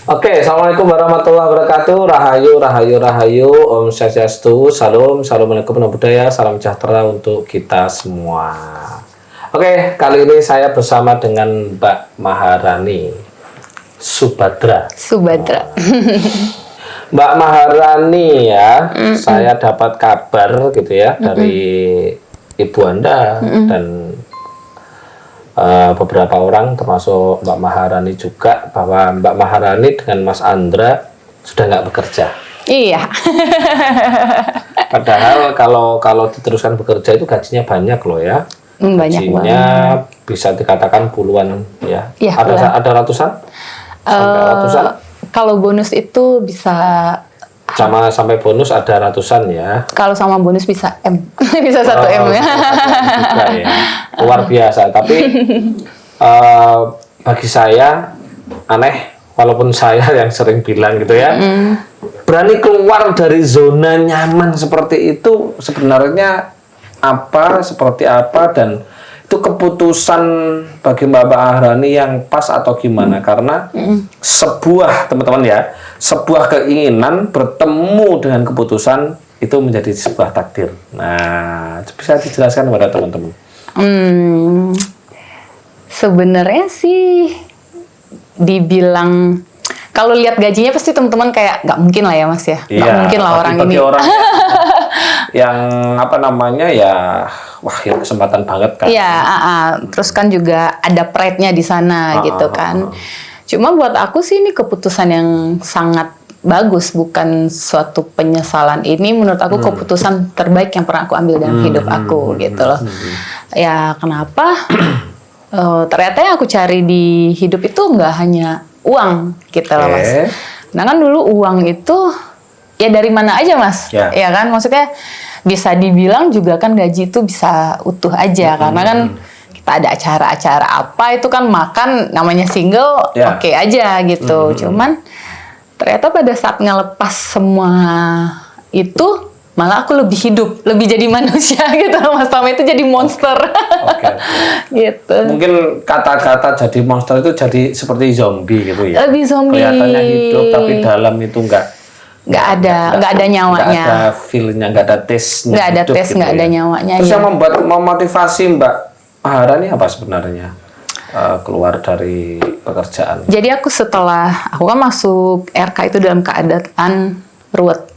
Oke, assalamualaikum warahmatullahi wabarakatuh. Rahayu, rahayu, rahayu. Om Swastiastu, salam, assalamualaikum namo buddhaya, salam sejahtera untuk kita semua. Oke, kali ini saya bersama dengan Mbak Maharani Subadra. Mbak Maharani ya, saya dapat kabar gitu ya dari ibu Anda dan beberapa orang termasuk Mbak Maharani juga bahwa Mbak Maharani dengan Mas Andra sudah nggak bekerja. Iya. Padahal kalau diteruskan bekerja itu gajinya banyak loh ya. Banyak gajinya banget. Bisa dikatakan puluhan ya. Ya ada ratusan? Sampai ratusan? Kalau bonus itu bisa Sampai bonus ada ratusan ya. Kalau sama bonus bisa M. Bisa 1 M ya. Juga ya. Luar biasa. Tapi bagi saya aneh, walaupun saya yang sering bilang gitu ya, berani keluar dari zona nyaman seperti itu sebenarnya seperti apa, dan itu keputusan bagi Mbak Maharani yang pas atau gimana? Karena sebuah, teman-teman ya, sebuah keinginan bertemu dengan keputusan itu menjadi sebuah takdir. Nah, bisa dijelaskan kepada teman-teman? Sebenarnya sih dibilang, kalau lihat gajinya pasti teman-teman kayak nggak mungkin lah ya Mas ya. Nggak mungkin lah orang ini. Orang yang wah ya kesempatan banget kan. Iya, terus kan juga ada pride-nya di sana gitu kan. Cuma buat aku sih ini keputusan yang sangat bagus, bukan suatu penyesalan. Ini menurut aku keputusan terbaik yang pernah aku ambil dalam hidup aku gitu loh. Ya kenapa? Ternyata yang aku cari di hidup itu nggak hanya uang gitu loh Mas. Nah kan dulu uang itu ya dari mana aja Mas, ya kan, maksudnya bisa dibilang juga kan gaji itu bisa utuh aja karena kan kita ada acara-acara apa itu kan makan, namanya single oke aja gitu. Cuman ternyata pada saat ngelepas semua itu malah aku lebih hidup, lebih jadi manusia gitu Mas. Sama itu jadi monster. Gitu. Mungkin kata-kata jadi monster itu jadi seperti zombie gitu ya. Lebih zombie. Kelihatannya hidup tapi dalam itu enggak ada nyawanya. Nggak ada feel-nya, nggak ada taste-nya. Nggak ada hidup taste, gitu nggak ada ya. nyawanya. Terus yang memotivasi Mbak Maharani apa sebenarnya keluar dari pekerjaan? Jadi aku kan masuk RK itu dalam keadaan ruwet.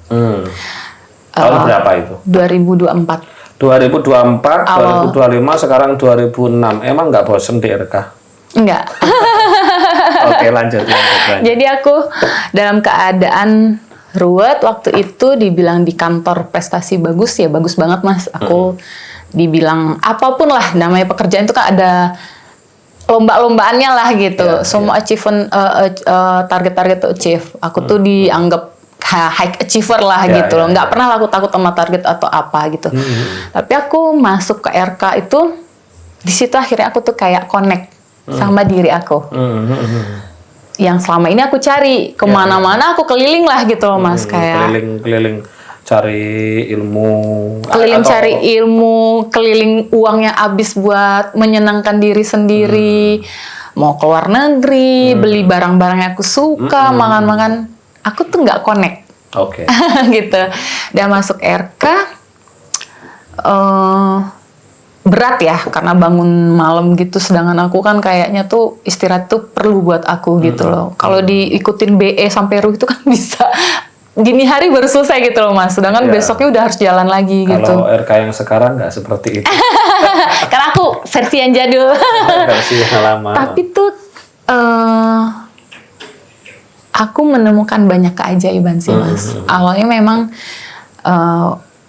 Tahun berapa itu? 2024. 2024, 2025, sekarang 2006. Emang nggak bosen di RK? Enggak. Oke, lanjut. Jadi aku dalam keadaan ruwet waktu itu, dibilang di kantor prestasi bagus ya bagus banget Mas. Aku dibilang apapun lah, namanya pekerjaan itu kan ada lomba-lombaannya lah gitu. Semua achievement target-target to achieve. Aku tuh dianggap high achiever lah gitu loh. Nggak pernah aku takut sama target atau apa gitu. Tapi aku masuk ke RK itu, di situ akhirnya aku tuh kayak connect sama diri aku. Yang selama ini aku cari kemana-mana, aku keliling lah gitu loh Mas, kayak keliling cari ilmu, cari ilmu, keliling uang yang habis buat menyenangkan diri sendiri, mau keluar negeri, beli barang-barang yang aku suka, makan-makan, aku tuh nggak connect. Gitu. Dan masuk RK berat ya, karena bangun malam gitu, sedangkan aku kan kayaknya tuh istirahat tuh perlu buat aku gitu loh. Kalau diikutin BE sampai RUH itu kan bisa dini hari baru selesai gitu loh Mas, sedangkan besoknya udah harus jalan lagi gitu. Kalau RK yang sekarang nggak seperti itu. Karena aku versi yang jadul. Versi yang lama. Tapi tuh aku menemukan banyak keajaiban sih Mas. Awalnya memang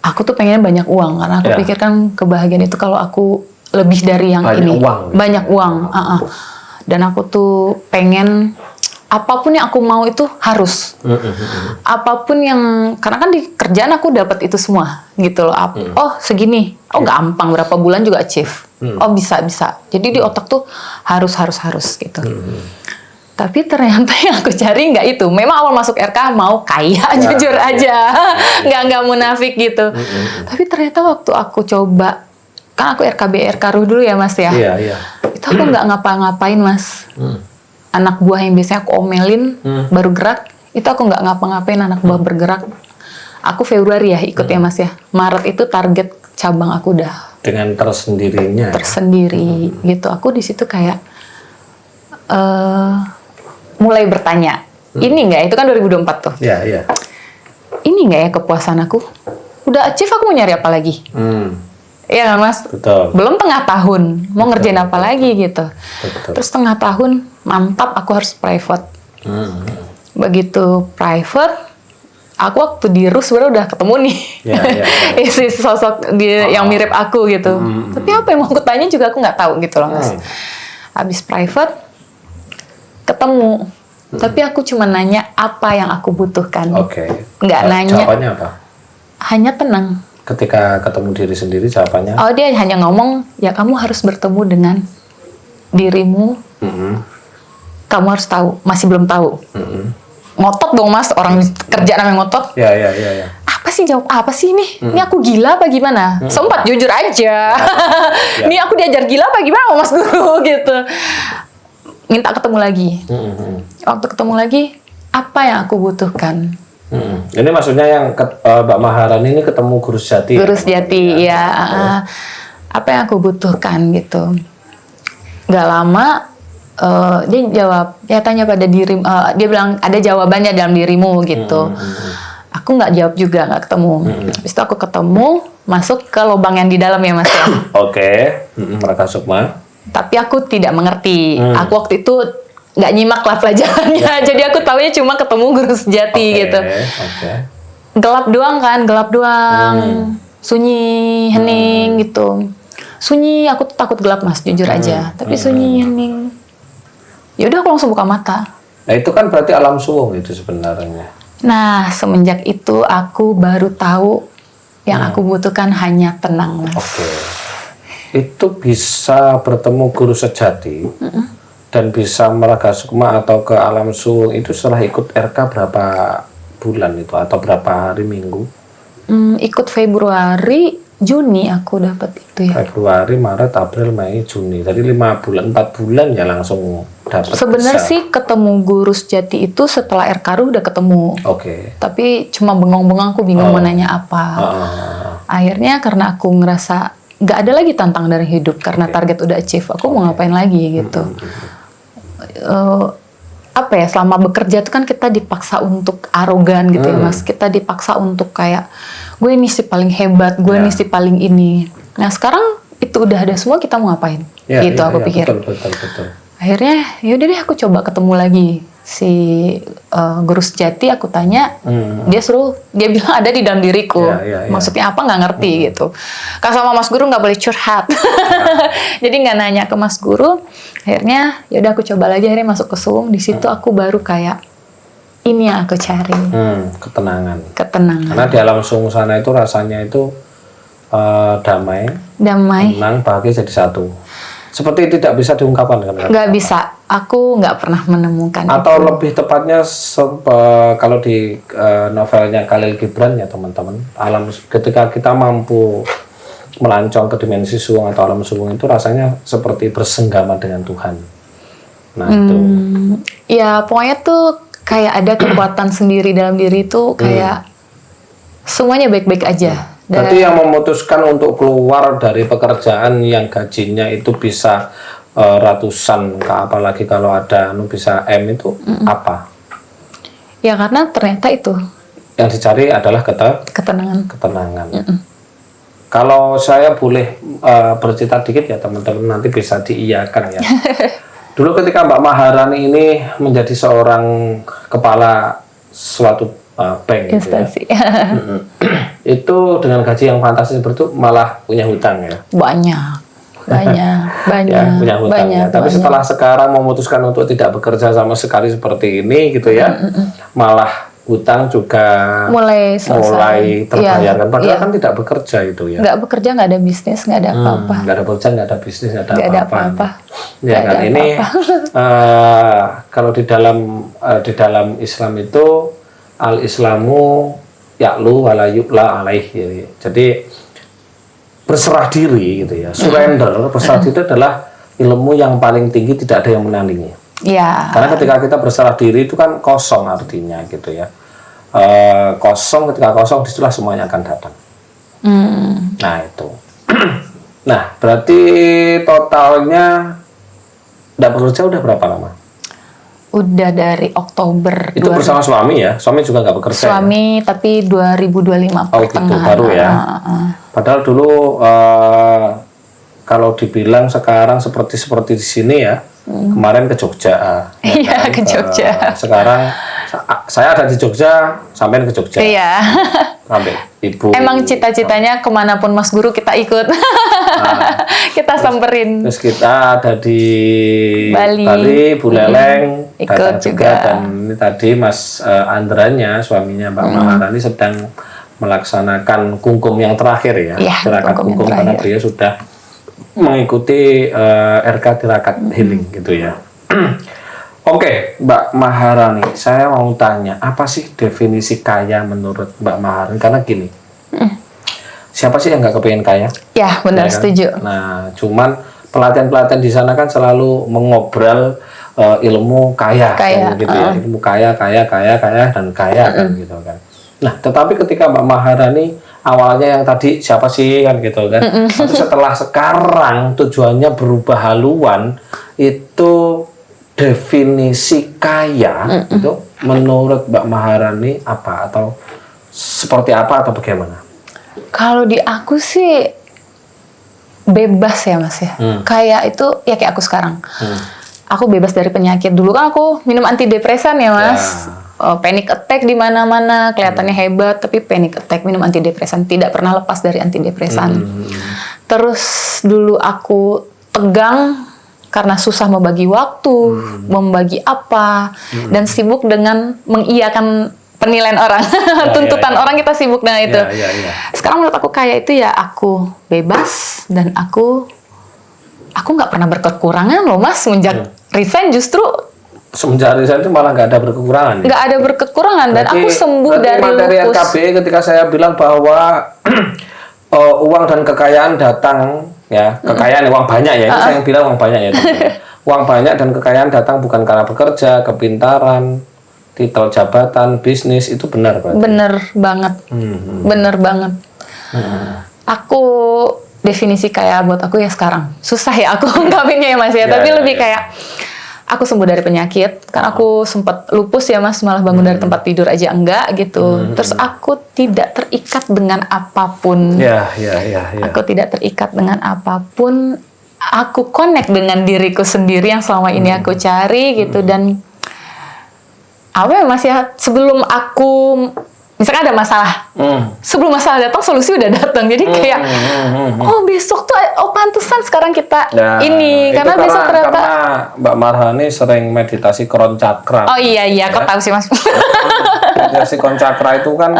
aku tuh pengennya banyak uang, karena aku pikirkan kebahagiaan itu kalau aku lebih dari yang banyak uang. Dan aku tuh pengen apapun yang aku mau itu harus. Apapun yang, karena kan di kerjaan aku dapat itu semua gitu loh. Oh segini, oh gampang, berapa bulan juga achieve. Oh bisa. Jadi di otak tuh harus gitu. Tapi ternyata yang aku cari nggak itu. Memang awal masuk RK mau kaya, jujur aja, nggak munafik gitu. Tapi ternyata waktu aku coba, kan aku RKB RK RUH dulu ya Mas ya. Itu aku nggak ngapa-ngapain Mas. anak buah yang biasanya aku omelin baru gerak, itu aku nggak ngapa-ngapain anak buah bergerak. Aku Februari ya ikut ya Mas ya. Maret itu target cabang aku udah dengan tersendirinya. Tersendiri gitu. Aku di situ kayak mulai bertanya, ini nggak? Itu kan 2024 tuh. Ya, ya. Ini nggak ya kepuasan aku? Udah achieve, aku mau nyari apa lagi? Iya kan Mas? Betul. Belum tengah tahun, mau ngerjain apa lagi gitu. Betul. Terus tengah tahun, mantap aku harus private. Begitu private, aku waktu di RUS sebenarnya udah ketemu nih. Si sosok yang mirip aku gitu. Tapi apa yang mau aku tanya juga aku nggak tahu gitu loh Mas. Habis private, ketemu. Tapi aku cuma nanya apa yang aku butuhkan. Oke. Nggak nanya. Jawabannya apa? Hanya tenang. Ketika ketemu diri sendiri, jawabannya? Oh, dia hanya ngomong, ya kamu harus bertemu dengan dirimu. Kamu harus tahu, masih belum tahu. Ngotot dong Mas, orang kerja namanya ngotot. Ya. Apa sih, jawab apa sih ini? Ini aku gila apa gimana? Sempat jujur aja. Ini aku diajar gila apa gimana sama Mas Guru gitu. Minta ketemu lagi. Waktu ketemu lagi, apa yang aku butuhkan? Ini maksudnya yang Mbak Maharani ini ketemu guru sejati. Guru sejati, ya. Apa yang aku butuhkan gitu. Gak lama, dia jawab, ya tanya pada diri, dia bilang ada jawabannya dalam dirimu gitu. Aku nggak jawab juga, nggak ketemu. Habis itu aku ketemu, masuk ke lubang yang di dalam ya Mas ya. Oke, Raka Sukma. Tapi aku tidak mengerti. Aku waktu itu nggak nyimak lah pelajarannya. Jadi aku taunya cuma ketemu guru sejati gitu. Gelap doang kan, gelap doang. Sunyi, hening gitu. Sunyi, aku tuh takut gelap Mas, jujur aja. Tapi sunyi, hening. Ya udah aku langsung buka mata. Nah itu kan berarti alam suwung itu sebenarnya. Nah semenjak itu aku baru tahu yang aku butuhkan hanya tenang Mas. Itu bisa bertemu guru sejati dan bisa Meraga Sukma atau ke alam suwung itu setelah ikut RK berapa bulan itu atau berapa hari minggu? Ikut Februari, Juni aku dapat itu ya. Februari, Maret, April, Mei, Juni. Tadi 5 bulan, 4 bulan ya langsung dapat. Sebenarnya sih ketemu guru sejati itu setelah RK udah ketemu. Tapi cuma bengong-bengong, aku bingung mau nanya apa. Akhirnya karena aku ngerasa nggak ada lagi tantangan dari hidup karena target udah achieve, aku mau ngapain lagi gitu. Apa ya, selama bekerja itu kan kita dipaksa untuk arogan gitu ya Mas. Kita dipaksa untuk kayak gue ini sih paling hebat, gue ini sih paling ini. Nah sekarang itu udah ada semua, kita mau ngapain? Gitu aku pikir. Betul. Akhirnya yaudah deh aku coba ketemu lagi si guru sejati, aku tanya, dia bilang ada di dalam diriku. Maksudnya apa nggak ngerti gitu. Kan sama Mas Guru nggak boleh curhat. Jadi nggak nanya ke Mas Guru. Akhirnya yaudah aku coba lagi, akhirnya masuk ke Suwung. Di situ aku baru kayak ini yang aku cari. Ketenangan. Karena di alam suwung sana itu rasanya itu damai, tenang, bahagia jadi satu. Seperti tidak bisa diungkapkan kan? Nggak bisa, aku nggak pernah menemukan. Atau itu. Lebih tepatnya kalau di novelnya Khalil Gibran ya teman-teman, ketika kita mampu melancong ke dimensi suwung atau alam suwung itu rasanya seperti bersenggama dengan Tuhan. Nah itu. Ya pokoknya tuh kayak ada kekuatan sendiri dalam diri itu, kayak semuanya baik-baik aja. Berarti yang memutuskan untuk keluar dari pekerjaan yang gajinya itu bisa ratusan, apalagi kalau ada bisa M itu apa? Ya karena ternyata itu. Yang dicari adalah ketenangan. Kalau saya boleh bercerita dikit ya teman-teman, nanti bisa diiyakan ya. Dulu ketika Mbak Maharani ini menjadi seorang kepala suatu bank gitu ya. Itu dengan gaji yang fantastis seperti itu malah punya hutang ya. Banyak. Ya, punya hutang ya. Tapi setelah sekarang memutuskan untuk tidak bekerja sama sekali seperti ini gitu ya. Malah hutang juga mulai terbayarkan. Padahal kan tidak bekerja itu ya. Nggak bekerja, nggak ada bisnis, nggak ada apa-apa. Nggak ada bekerja, nggak ada bisnis, nggak ada apa-apa. Ya kan ini kalau di dalam Islam itu al-Islamu ya'lu wa la yu'la alaih. Jadi berserah diri gitu ya. Surrender, berserah diri adalah ilmu yang paling tinggi, tidak ada yang menandingi. Iya. Karena ketika kita berserah diri itu kan kosong artinya gitu ya. Kosong, ketika kosong disitulah semuanya akan datang. Nah itu. Nah berarti totalnya tidak bekerja udah berapa lama? Udah dari Oktober. Itu bersama suami ya? Suami juga nggak bekerja? Suami ya? Tapi 2025 Oh gitu, baru ya. Padahal dulu kalau dibilang sekarang seperti di sini ya, kemarin ke Jogja. Iya, ke Jogja. Sekarang saya ada di Jogja, sampai ke Jogja. Iya. Sampai ibu. Emang cita-citanya kemanapun Mas Guru kita ikut. Kita samperin. Terus kita ada di Bali, Bu Leleng, ikut datang juga. juga. Dan ini tadi Mas Andranya, suaminya Mbak Maharani sedang melaksanakan kungkum yang terakhir ya. Iya, Tirakat kungkum yang kungkum karena terakhir. beliau sudah mengikuti RK Tirakat Healing gitu ya. Oke, Mbak Maharani, saya mau tanya, apa sih definisi kaya menurut Mbak Maharani? Karena gini, siapa sih yang nggak kepengen kaya? Ya, benar, Ya kan? setuju. Nah, cuman pelatihan-pelatihan di sana kan selalu mengobrol ilmu kaya, Kaya, kan, gitu ya, ilmu kaya dan kaya kan gitu kan. Nah, tetapi ketika Mbak Maharani awalnya yang tadi siapa sih kan gitu kan, tapi setelah sekarang tujuannya berubah haluan, itu definisi kaya itu menurut Mbak Maharani apa atau seperti apa atau bagaimana? Kalau di aku sih bebas ya Mas ya. Kayak itu ya kayak aku sekarang. Aku bebas dari penyakit. Dulu kan aku minum antidepresan ya Mas. Panic attack di mana-mana, kelihatannya hebat tapi panic attack, minum antidepresan, tidak pernah lepas dari antidepresan. Terus dulu aku tegang karena susah membagi waktu, membagi apa, dan sibuk dengan mengiyakan penilaian orang, tuntutan orang, kita sibuk dengan itu. Sekarang menurut aku kaya itu ya aku bebas dan aku nggak pernah berkekurangan loh Mas. Semenjak resign justru semenjak resign itu malah nggak ada berkekurangan. Nggak ada berkekurangan dan aku sembuh dari materi lupus. RKB ketika saya bilang bahwa uang dan kekayaan datang ya, kekayaan uang banyak ya, itu saya yang bilang uang banyak ya. Uang banyak dan kekayaan datang bukan karena bekerja, kepintaran, titel jabatan, bisnis, itu benar berarti. Bener banget, bener banget. Aku definisi kaya buat aku ya sekarang susah ya aku ungkapinnya ya Mas ya, tapi lebih kayak aku sembuh dari penyakit, kan aku sempat lupus ya Mas, malah bangun dari tempat tidur aja enggak gitu. Terus aku tidak terikat dengan apapun. Aku tidak terikat dengan apapun. Aku connect dengan diriku sendiri yang selama ini aku cari gitu. Dan apa ya Mas ya, sebelum aku misalkan ada masalah, sebelum masalah datang solusi udah datang. Jadi kayak oh besok tuh pantesan sekarang kita ini karena besok ternyata karena Mbak Maharani sering meditasi Kron Cakra. Oh iya aku tahu sih Mas. Meditasi Kron Cakra itu kan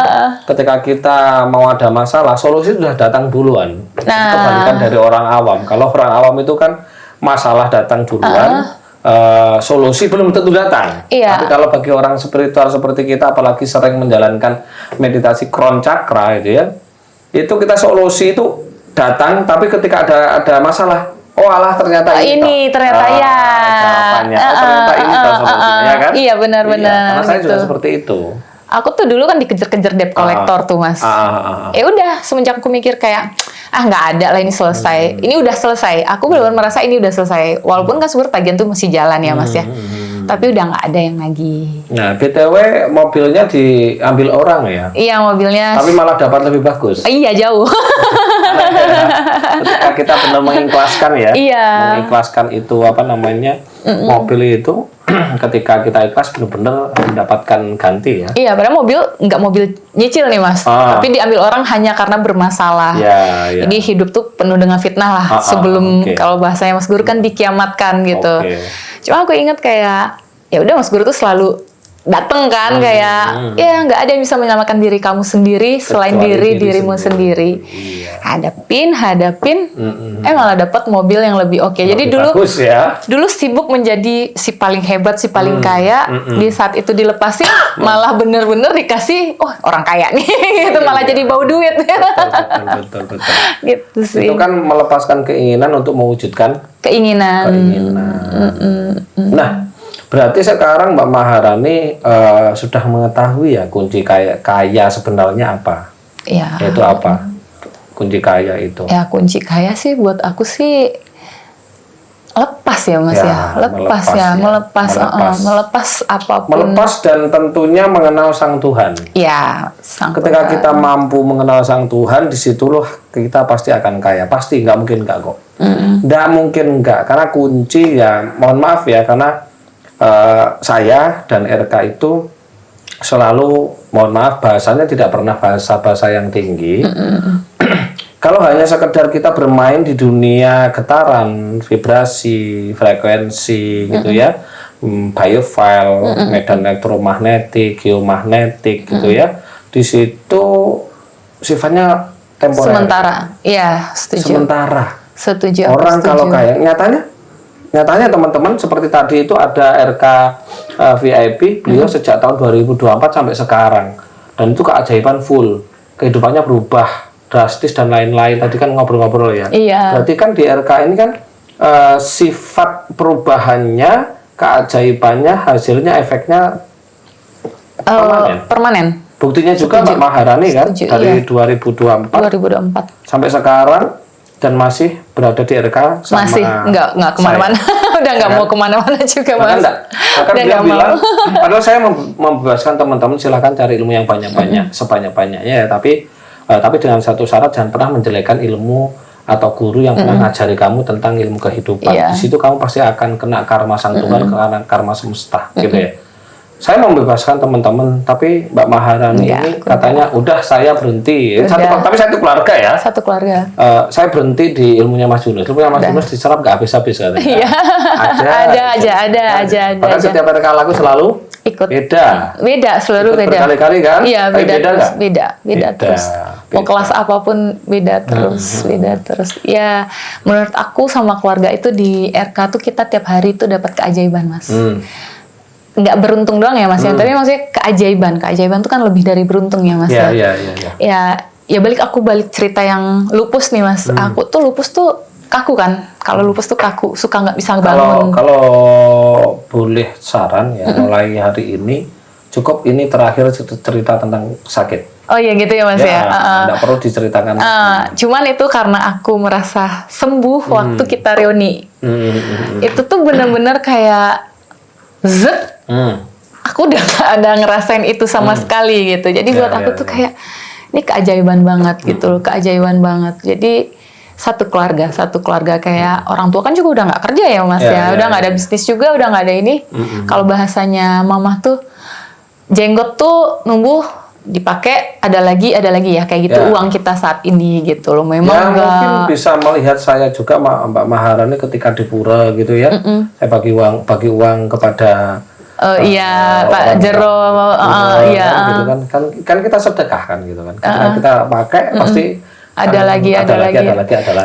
ketika kita mau ada masalah, solusi sudah datang duluan. Kebalikan dari orang awam. Kalau orang awam itu kan masalah datang duluan. Solusi belum tentu datang. Tapi kalau bagi orang spiritual seperti kita, apalagi sering menjalankan meditasi Kron Cakra itu ya, itu kita solusi itu datang, tapi ketika ada masalah, oh alah ternyata ini ternyata ya jawabannya, ternyata ini solusinya ya kan? Iya benar-benar. Karena saya gitu. juga seperti itu. Aku tuh dulu kan dikejar-kejar debt collector tuh Mas. Ya udah semenjak aku mikir kayak nggak ada lah ini selesai. Ini udah selesai. Aku benar-benar merasa ini udah selesai. Walaupun kan sebenarnya tagihan tuh masih jalan ya Mas ya. Tapi udah nggak ada yang lagi. Nah BTW mobilnya diambil orang ya? Iya mobilnya. Tapi malah dapat lebih bagus. Iya jauh. Ketika kita benar mengikhlaskan ya, mengikhlaskan itu apa namanya mobil itu, ketika kita ikhlas benar-benar mendapatkan ganti ya. Iya, padahal nggak mobil nyicil nih Mas, tapi diambil orang hanya karena bermasalah. Jadi hidup tuh penuh dengan fitnah lah. Sebelum kalau bahasanya Mas Guru kan dikiamatkan gitu. Cuma aku ingat kayak ya udah Mas Guru tuh selalu dateng kan kayak ya nggak ada yang bisa menyelamatkan diri kamu sendiri selain dirimu sendiri. Hadapin malah dapat mobil yang lebih oke. Jadi dulu sibuk menjadi si paling hebat, si paling kaya. Di saat itu dilepasin malah bener-bener dikasih orang kaya nih itu malah jadi bau duit. Betul. Gitu sih. Itu kan melepaskan keinginan untuk mewujudkan keinginan. Nah Berarti sekarang Mbak Maharani sudah mengetahui ya kunci kaya sebenarnya apa? Ya. Itu apa? Kunci kaya itu. Ya kunci kaya sih buat aku sih lepas ya Mas ya. Melepas apapun. Melepas dan tentunya mengenal Sang Tuhan. Ya, Ketika kita mampu mengenal Sang Tuhan, disitulah kita pasti akan kaya. Pasti, nggak mungkin nggak kok. Nggak mungkin nggak, karena kunci ya, mohon maaf ya, karena saya dan RK itu selalu, mohon maaf, bahasanya tidak pernah bahasa yang tinggi. Kalau hanya sekedar kita bermain di dunia getaran, vibrasi, frekuensi gitu ya, biofile, medan elektromagnetik, geomagnetik gitu ya, di situ sifatnya temporer. Sementara, iya setuju. Sementara. Setuju. Orang kalau kaya, nyatanya teman-teman seperti tadi itu ada RK VIP, beliau sejak tahun 2024 sampai sekarang, dan itu keajaiban full, kehidupannya berubah drastis dan lain-lain. Tadi kan ngobrol-ngobrol ya. Iya. Berarti kan di RK ini kan sifat perubahannya, keajaibannya, hasilnya, efeknya permanen. Buktinya juga Mbak Maharani kan dari 2024 sampai sekarang dan masih berada di RK sama masih nggak kemana-mana. Udah nggak mau kemana-mana juga Mas. Bahkan dia bilang, padahal saya membebaskan teman-teman silakan cari ilmu yang banyak-banyak, sebanyak-banyaknya ya, tapi dengan satu syarat, jangan pernah menjelekkan ilmu atau guru yang pernah ngajari kamu tentang ilmu kehidupan. Di situ kamu pasti akan kena karma Sang Tuhan, karma semesta gitu ya. Saya membebaskan teman-teman, tapi Mbak Maharani ini katanya udah saya berhenti. Tapi saya itu keluarga ya. Satu keluarga. Saya berhenti di ilmunya Mas Yunus. Ilmunya Mas Yunus diserap nggak habis-habis katanya. Iya. ada aja. Bahkan setiap RK lagu selalu ikut. Beda, selalu beda. Berkali-kali kan? Iya, beda terus. Beda terus. Mau Beda. kelas apapun beda terus. Ya, menurut aku sama keluarga itu di RK tuh kita tiap hari tuh dapat keajaiban, Mas. Nggak beruntung doang ya Mas ya, tapi maksudnya keajaiban tuh kan lebih dari beruntung ya Mas ya. Ya balik cerita yang lupus nih Mas. Aku tuh lupus tuh kaku kan. Kalau lupus tuh kaku, suka nggak bisa bangun. Kalau boleh saran ya, mulai hari ini cukup ini terakhir cerita tentang sakit. Oh iya gitu ya Mas ya. Nggak perlu diceritakan. Cuman itu karena aku merasa sembuh waktu kita reuni. Itu tuh bener-bener kayak zet. Aku udah gak ada ngerasain itu sama sekali gitu. Jadi buat aku tuh kayak ini keajaiban banget gitu loh, keajaiban banget. Jadi satu keluarga kayak orang tua kan juga udah nggak kerja ya Mas ya. Udah nggak ada bisnis juga, udah nggak ada ini. Kalau bahasanya Mama tuh jenggot tuh numbuh dipakai ada lagi ya kayak gitu uang kita saat ini gitu loh. Memang mungkin bisa melihat saya juga Mbak Maharani ketika di pura gitu ya. Saya bagi uang kepada iya Pak Jero, gitu kan kita sedekah kan gitu kan. Ketika kita pakai pasti ada lagi. kan?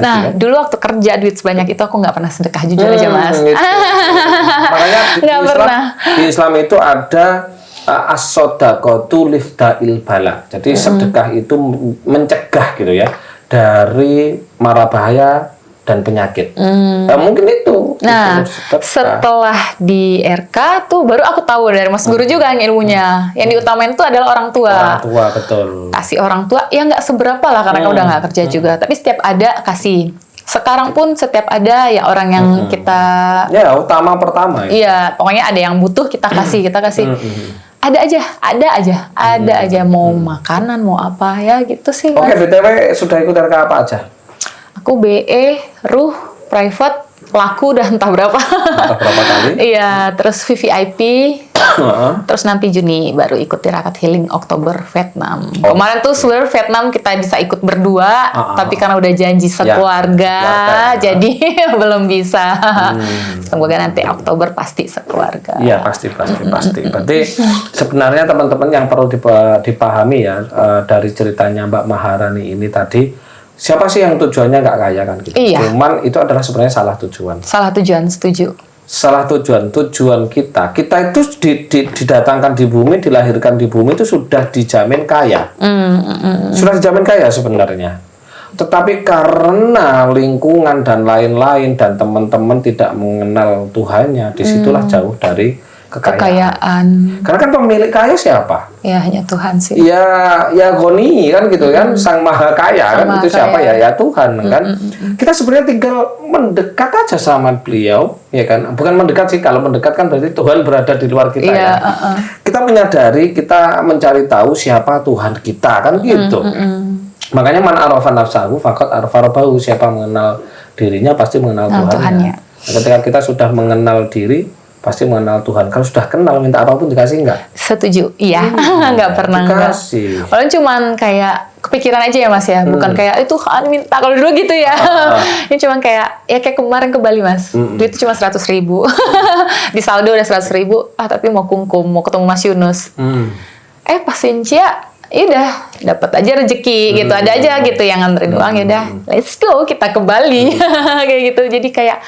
Nah, dulu waktu kerja duit sebanyak itu aku nggak pernah sedekah, jujur aja Mas. Gitu. Makanya di Islam itu ada as-shadaqatu lifta'il bala. Jadi sedekah itu mencegah gitu ya dari mara bahaya dan penyakit. Mungkin itu. Nah, setelah di RK tuh baru aku tahu dari Mas Guru juga yang ilmunya. Yang diutamain tuh adalah orang tua. Orang tua, betul. Kasih orang tua, ya nggak seberapa lah karena kan udah nggak kerja juga. Tapi setiap ada kasih. Sekarang pun setiap ada ya orang yang kita. Ya, utama pertama. Iya, pokoknya ada yang butuh kita kasih. Ada aja. Mau makanan, mau apa ya gitu sih. Oke, BTW sudah ikut RK apa aja? Aku BE, Ruh, Private, Laku udah entah berapa. Kali? Iya, terus VVIP. Terus nanti Juni baru ikut Tirakat Healing Oktober Vietnam. Kemarin tuh sebenarnya Vietnam kita bisa ikut berdua, tapi karena udah janji sekeluarga, jadi belum bisa. Semoga nanti Oktober pasti sekeluarga. Iya, pasti. Berarti sebenarnya teman-teman yang perlu dipahami ya dari ceritanya Mbak Maharani ini tadi, siapa sih yang tujuannya nggak kaya kan gitu. Cuman itu adalah sebenarnya salah tujuan. Setuju. Salah tujuan kita itu didatangkan di bumi, dilahirkan di bumi itu sudah dijamin kaya. Sudah dijamin kaya sebenarnya. Tetapi karena lingkungan dan lain-lain dan teman-teman tidak mengenal Tuhannya, disitulah jauh dari kekayaan. Karena kan pemilik kaya siapa? Ya hanya Tuhan sih. Ya Goni kan gitu kan, Sang Maha Kaya kan, Maha itu siapa Kaya. ya Tuhan kan. Kita sebenarnya tinggal mendekat aja sama beliau, ya kan. Bukan mendekat sih, kalau mendekat kan berarti Tuhan berada di luar kita Iya, ya. Kita menyadari, kita mencari tahu siapa Tuhan kita kan gitu. Makanya man arafa nafsahu faqad arafa rabbahu, siapa mengenal dirinya pasti mengenal Tuhannya. Tuhannya. Nah, ketika kita sudah mengenal diri, pasti mengenal Tuhan. Kalau sudah kenal, minta apapun dikasih enggak? Setuju, iya. Nggak pernah enggak. Dikasih. Kalau cuman kayak kepikiran aja ya Mas ya, bukan kayak itu Tuhan minta. Kalau dulu gitu ya, ini cuman kayak ya kayak kemarin ke Bali Mas, duit itu cuma 100.000, di saldo udah 100.000, tapi mau kungkum, mau ketemu Mas Yunus. Pas Cincia, udah dapat aja rezeki gitu, ada aja gitu yang nganterin uang, ya udah let's go kita ke Bali kayak gitu. Jadi kayak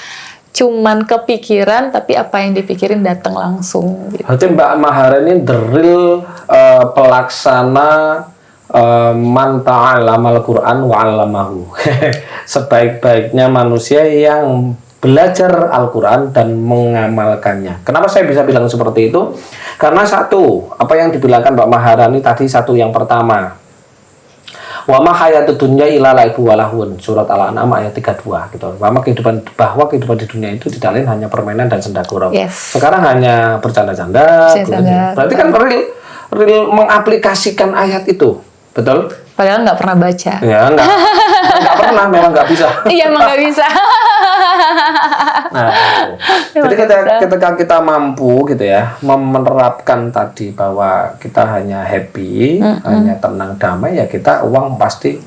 cuman kepikiran, tapi apa yang dipikirin datang langsung gitu. Berarti Mbak Maharani the real pelaksana man ta'allamal Qur'an wa 'allamahu. Sebaik-baiknya manusia yang belajar Al-Qur'an dan mengamalkannya. Kenapa saya bisa bilang seperti itu? Karena satu, apa yang dibilangkan Mbak Maharani tadi, satu yang pertama, wa ma hayatud dunya illa laibu wa lahun, surat Al-An'am ayat 32 gitu. Bahwa kehidupan di dunia itu tidak lain hanya permainan dan senda gurau. Yes. Sekarang hanya bercanda-canda. Berarti kan real mengaplikasikan ayat itu. Betul? Padahal nggak pernah baca. Ya, nggak pernah, memang nggak bisa. Iya, emang nggak bisa. Nah, jadi ketika kita mampu gitu ya menerapkan tadi bahwa kita hanya happy, hanya tenang damai, ya kita uang pasti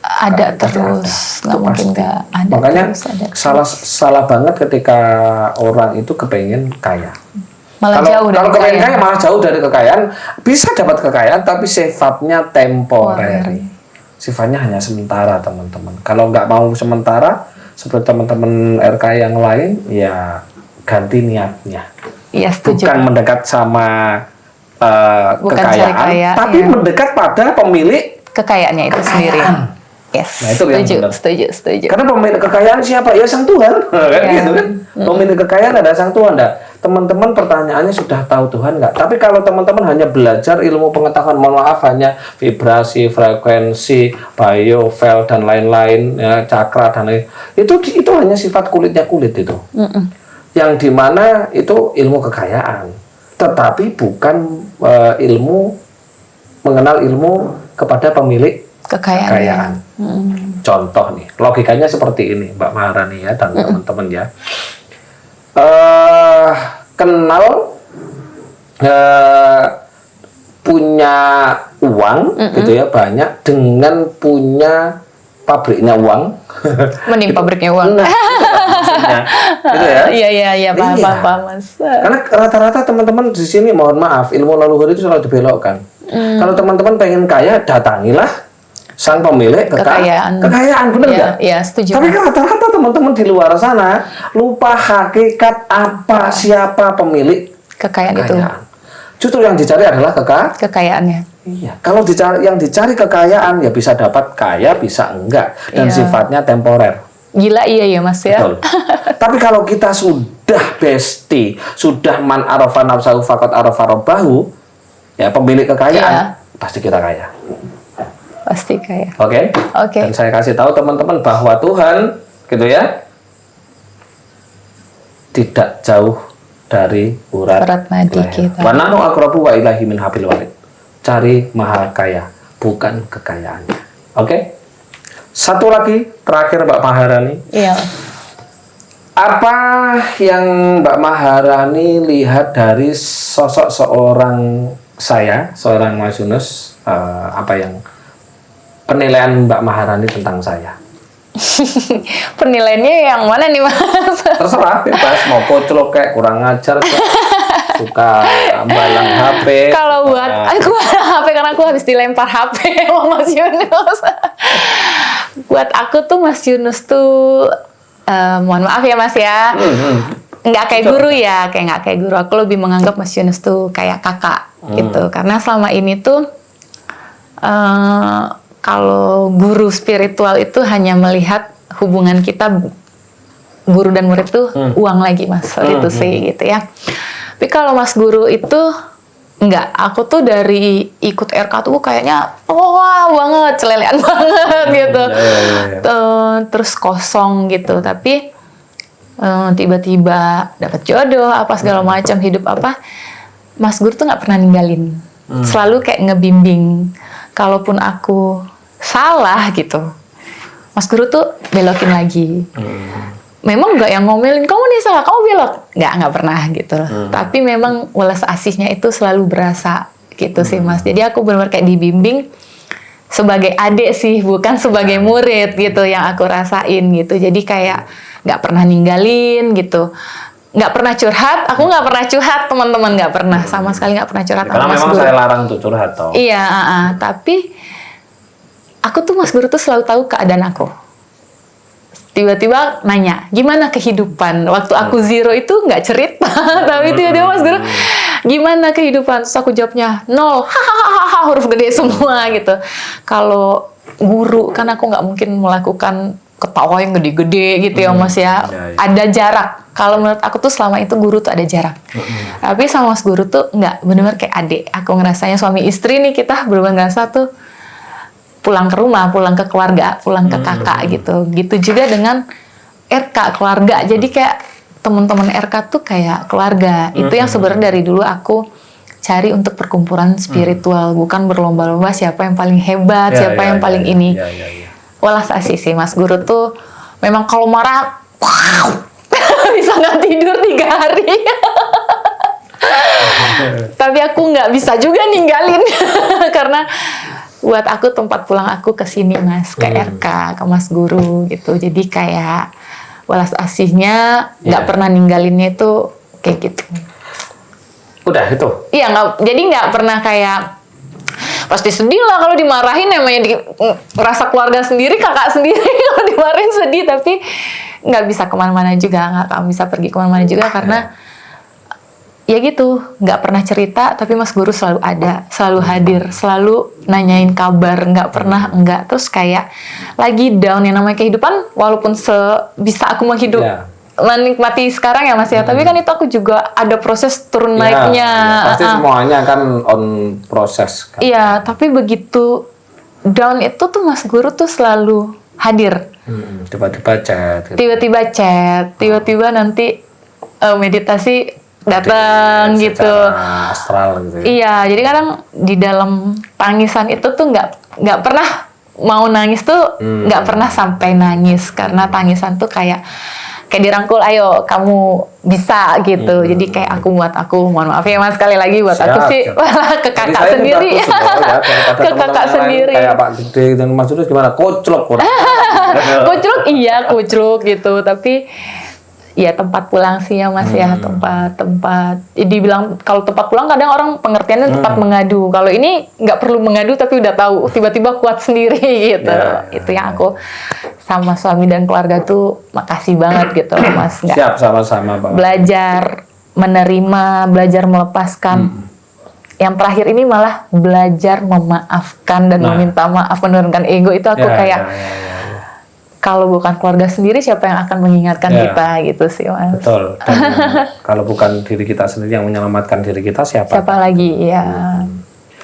ada terus, nggak mungkin nggak ada. Makanya terus, ada salah banget ketika orang itu kepengen kaya. Malah jauh dari kalau kepengen kaya malah jauh dari kekayaan. Bisa dapat kekayaan tapi sifatnya temporer. Sifatnya hanya sementara, teman-teman. Kalau nggak mau sementara, seperti teman-teman RK yang lain, ya ganti niatnya. Iya, setuju. Bukan mendekat sama Bukan kekayaan, kaya, tapi ya. mendekat pada pemilik Kekayaannya itu sendiri. Yes, Nah, itu yang benar. setuju. Karena pemilik kekayaan siapa? Ya Sang Tuhan, kan gitu kan? Pemilik kekayaan ada Sang Tuhan. Nah, teman-teman pertanyaannya sudah tahu Tuhan nggak? Tapi kalau teman-teman hanya belajar ilmu pengetahuan, mohon maaf, hanya vibrasi, frekuensi, biofel dan lain-lain, ya, cakra dan lain, itu hanya sifat kulitnya kulit itu. Yang dimana itu ilmu kekayaan, tetapi bukan ilmu mengenal ilmu kepada pemilik kekayaan. Contoh nih, logikanya seperti ini, Mbak Maharani ya dan teman-teman ya. Kenal punya uang gitu ya banyak dengan punya pabriknya uang. Mending pabriknya uang. Nah, maksudnya gitu ya. Iya, paham Mas. Karena rata-rata teman-teman di sini, mohon maaf, ilmu leluhur itu selalu dibelokkan. Kalau teman-teman pengen kaya, datangilah sang pemilik kekayaan, benar nggak? Iya, setuju. Tapi kan rata-rata teman-teman di luar sana lupa hakikat apa siapa pemilik Kekayaan itu. Justru yang dicari adalah Kekayaannya. Iya, kalau yang dicari kekayaan ya bisa dapat kaya, bisa enggak, dan sifatnya temporer. Gila iya ya Mas ya. Betul. Tapi kalau kita sudah bestie, sudah man arafa nafsahu faqad arafa rabbahu, ya pemilik kekayaan, pasti kita kaya. Pasti kaya. Oke. Dan saya kasih tahu teman-teman bahwa Tuhan gitu ya tidak jauh dari urat nadi kita. Wa nahnu aqrabu wa ilaihi min hablil warid. Cari maha kaya, bukan kekayaannya. Oke. Satu lagi terakhir Mbak Maharani. Iya. Apa yang Mbak Maharani lihat dari sosok seorang Mas Yunus, apa yang penilaian Mbak Maharani tentang saya? Penilaiannya yang mana nih Mas? Terserah, bebas, mau koclok kayak kurang ngajar, suka balang HP. Kalau buat aku HP karena aku habis dilempar HP sama Mas Yunus. Buat aku tuh Mas Yunus tuh mohon maaf ya Mas ya, nggak kayak guru ya, nggak kayak guru. Aku lebih menganggap Mas Yunus tuh kayak kakak gitu, karena selama ini tuh kalau guru spiritual itu hanya melihat hubungan kita guru dan murid tuh uang lagi Mas, itu sih gitu ya. Tapi kalau Mas Guru itu enggak, aku tuh dari ikut RK tuh kayaknya wah banget, celelean banget gitu. Terus kosong gitu, tapi tiba-tiba dapat jodoh apa segala macam, hidup apa, Mas Guru tuh nggak pernah ninggalin. Selalu kayak ngebimbing. Kalaupun aku salah gitu, Mas Guru tuh belokin lagi. Memang nggak yang ngomelin, kamu nih salah, kamu belok. Nggak pernah gitu. Tapi memang welas asihnya itu selalu berasa gitu sih Mas. Jadi aku benar-benar kayak dibimbing sebagai adik sih, bukan sebagai murid gitu yang aku rasain gitu. Jadi kayak nggak pernah ninggalin gitu. Nggak pernah curhat, aku nggak pernah curhat, teman-teman nggak pernah, sama sekali nggak pernah curhat. Karena memang saya larang untuk curhat toh. Iya, tapi aku tuh Mas Guru tuh selalu tahu keadaan aku. Tiba-tiba nanya, gimana kehidupan? Waktu aku zero itu nggak cerita, tapi tiba-tiba Mas Guru, gimana kehidupan? Terus aku jawabnya, nol, hahaha, huruf gede semua gitu. Kalau guru, kan aku nggak mungkin melakukan ketawa yang gede-gede gitu ya Mas ya. Ada jarak. Kalau menurut aku tuh selama itu guru tuh ada jarak. Tapi sama Mas Guru tuh nggak, benar-benar kayak adik. Aku ngerasanya suami istri nih, kita benar-benar ngerasa tuh pulang ke rumah, pulang ke keluarga, pulang ke kakak gitu. Gitu juga dengan RK, keluarga. Jadi kayak teman-teman RK tuh kayak keluarga. Itu yang sebenarnya dari dulu aku cari untuk perkumpulan spiritual, bukan berlomba-lomba siapa yang paling hebat, siapa yang paling ini. Welas asih sih Mas Guru tuh memang kalau marah wow, bisa nggak tidur 3 hari. Tapi aku nggak bisa juga ninggalin karena buat aku tempat pulang aku ke sini Mas, ke RK, ke Mas Guru gitu. Jadi kayak welas asihnya nggak pernah ninggalinnya itu kayak gitu. Udah itu? Iya, jadi nggak pernah kayak pasti sedih lah kalau dimarahin, namanya rasa keluarga sendiri, kakak sendiri kalau dimarahin sedih, tapi nggak bisa kemana-mana juga, nggak bisa pergi kemana-mana juga karena ya gitu, nggak pernah cerita, tapi Mas Guru selalu ada, selalu hadir, selalu nanyain kabar, nggak pernah enggak. Terus kayak lagi down yang namanya kehidupan, walaupun bisa aku menghidup, menikmati sekarang ya Mas ya, tapi kan itu aku juga ada proses turun naiknya. Pasti semuanya kan on proses kan. Iya, tapi begitu down itu tuh Mas Guru tuh selalu hadir. Tiba-tiba chat. Gitu. Tiba-tiba chat, tiba-tiba nanti meditasi datang gitu, astral gitu ya. Iya, jadi kadang di dalam tangisan itu tuh nggak pernah mau nangis tuh, nggak pernah sampai nangis karena tangisan tuh kayak dirangkul, ayo kamu bisa gitu. Jadi kayak mohon maaf ya Mas sekali lagi buat aku sih ke kakak sendiri, ke kakak sendiri. Kayak Pak Gede dan Mas Udus gimana? Koclok. Koclok iya, koclok gitu, tapi ya tempat pulang sih ya Mas ya, tempat. Jadi bilang kalau tempat pulang kadang orang pengertiannya tempat mengadu. Kalau ini nggak perlu mengadu tapi udah tahu, tiba-tiba kuat sendiri gitu. Itu yang aku sama suami dan keluarga tuh makasih banget gitu Mas. Siap, sama-sama Pak. Belajar menerima, belajar melepaskan. Yang terakhir ini malah belajar memaafkan dan meminta maaf, menurunkan ego. Itu aku kalau bukan keluarga sendiri, siapa yang akan mengingatkan kita gitu sih Mas. Betul. Dan kalau bukan diri kita sendiri yang menyelamatkan diri kita, siapa lagi ya.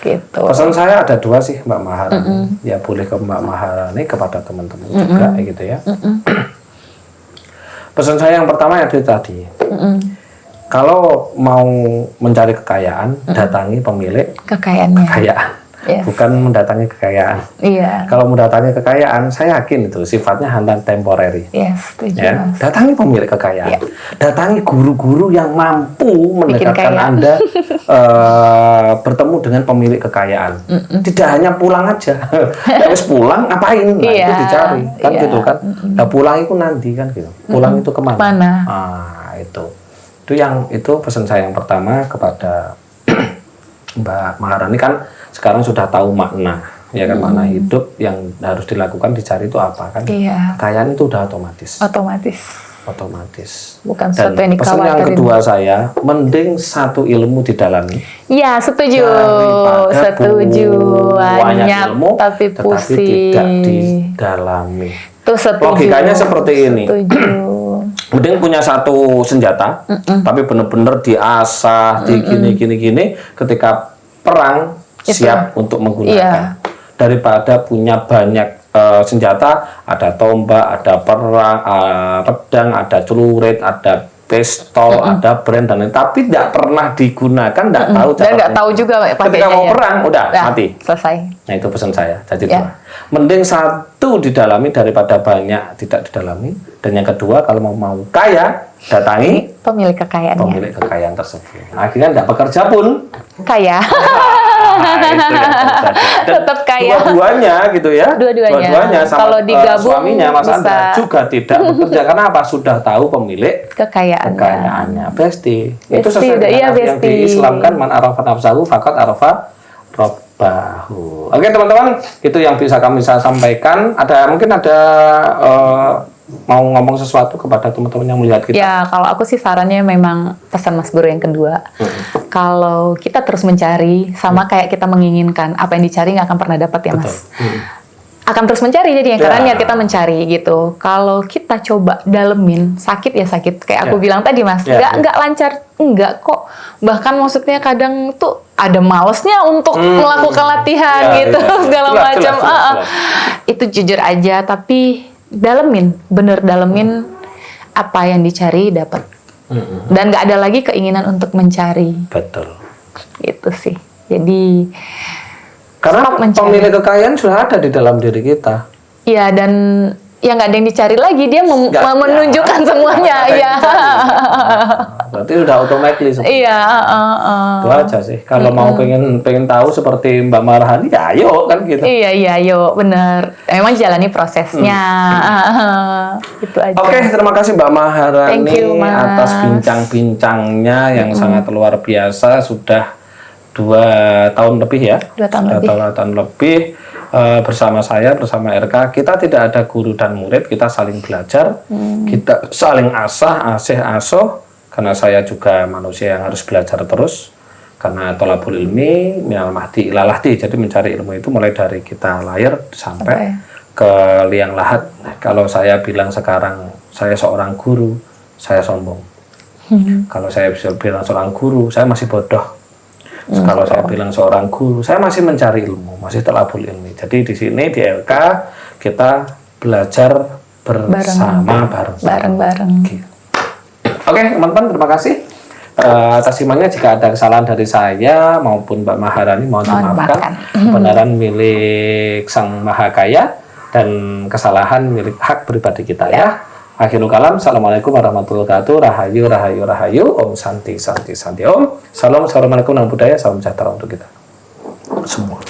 Gitu. Pesan saya ada 2 sih Mbak Maharani. Ya boleh ke Mbak Maharani, kepada teman-teman juga gitu ya. Pesan saya yang pertama ya tadi. Kalau mau mencari kekayaan, datangi pemilik kekayaan. Bukan mendatangi kekayaan. Kalau mendatangi kekayaan, saya yakin itu sifatnya hanya temporary. Datangi pemilik kekayaan. Datangi guru-guru yang mampu mendekatkan Anda bertemu dengan pemilik kekayaan. Tidak hanya pulang aja. Habis pulang ngapain? Nah, itu dicari. Kan gitu kan. Nah, pulang itu nanti kan gitu. Pulang itu kemana? Itu pesan saya yang pertama kepada Mbak Maharani. Kan sekarang sudah tahu makna, ya kan, makna hidup yang harus dilakukan, dicari itu apa kan? Kekayaan itu udah otomatis. Bukan sesuatu yang dikhawatirkan. Pesan yang kedua saya, mending satu ilmu didalami. Iya, setuju. Banyak ilmu tapi pusing. Tidak didalami. Itu setuju. Logikanya seperti ini. Setuju. mending punya satu senjata, tapi benar-benar diasah, di gini. Ketika perang siap untuk menggunakan. Daripada punya banyak senjata, ada tombak, ada perang, pedang, ada celurit, ada pistol, ada brand dan lain, tapi tidak pernah digunakan, tidak tahu cara. Dan nggak tahu juga ketika mau perang, udah mati. Selesai. Nah itu pesan saya. Jadi dua. Mending satu didalami daripada banyak tidak didalami. Dan yang kedua, kalau mau kaya, datangi pemilik kekayaannya. Pemilik kekayaan tersebut. Akhirnya tidak bekerja pun kaya. Nah, itu yang terjadi. Dan tetap kaya. Dua-duanya gitu ya. Dua-duanya. Sama kalau digabung suaminya Mas bisa. Andra juga tidak bekerja karena apa? Sudah tahu pemilik kekayaannya. Besti. Itu sesuai dengan yang diislamkan, man arafa nafsahu faqad arafa rabbahu. Oke teman-teman, itu yang bisa kami sampaikan. Mungkin ada mau ngomong sesuatu kepada teman-teman yang melihat kita? Ya, kalau aku sih sarannya memang pesan Mas Guru yang kedua. Kalau kita terus mencari, sama kayak kita menginginkan, apa yang dicari nggak akan pernah dapat ya Mas. Akan terus mencari jadinya, karena niat kita mencari gitu. Kalau kita coba dalemin, sakit ya sakit. Kayak aku bilang tadi Mas, nggak lancar, enggak kok. Bahkan maksudnya kadang tuh ada malesnya untuk melakukan latihan gitu, segala macam. Itu jujur aja, tapi dalemin, bener dalemin apa yang dicari dapat, dan nggak ada lagi keinginan untuk mencari. Betul. Gitu sih. Jadi karena pemilik kekayaan sudah ada di dalam diri kita. Iya, dan ya nggak ada yang dicari lagi, dia menunjukkan semuanya. Iya. Berarti udah otomatis. Iya. Itu aja sih. Kalau mau pengen tahu seperti Mbak Marhani, ya ayo kan gitu. Iya, ayo, bener. Memang jalani prosesnya. Itu aja. Oke, terima kasih Mbak Maharani. Thank you, Mas. Atas bincang-bincangnya yang sangat luar biasa. Sudah 2 tahun lebih ya. 2 tahun lebih. Bersama saya, bersama RK, kita tidak ada guru dan murid, kita saling belajar, kita saling asuh, karena saya juga manusia yang harus belajar terus, karena tolabul ilmi minal mahdi ilal lahdi, jadi mencari ilmu itu mulai dari kita lahir sampai ke liang lahat. Kalau saya bilang sekarang saya seorang guru, saya sombong. Kalau saya bisa bilang seorang guru, saya masih bodoh. Kalau saya bilang seorang guru, saya masih mencari ilmu, masih tolabul ilmi. Jadi di sini di LK kita belajar bersama bareng-bareng. Gitu. Oke, teman-teman, terima kasih atas imannya. Jika ada kesalahan dari saya maupun Mbak Maharani, mohon dimaafkan. Kebenaran milik Sang Maha Kaya dan kesalahan milik hak pribadi kita ya. Akhirul kalam, assalamualaikum warahmatullahi wabarakatuh. Rahayu, om santi. Om salam, assalamualaikum warahmatullahi wabarakatuh. Salam sejahtera untuk kita semua.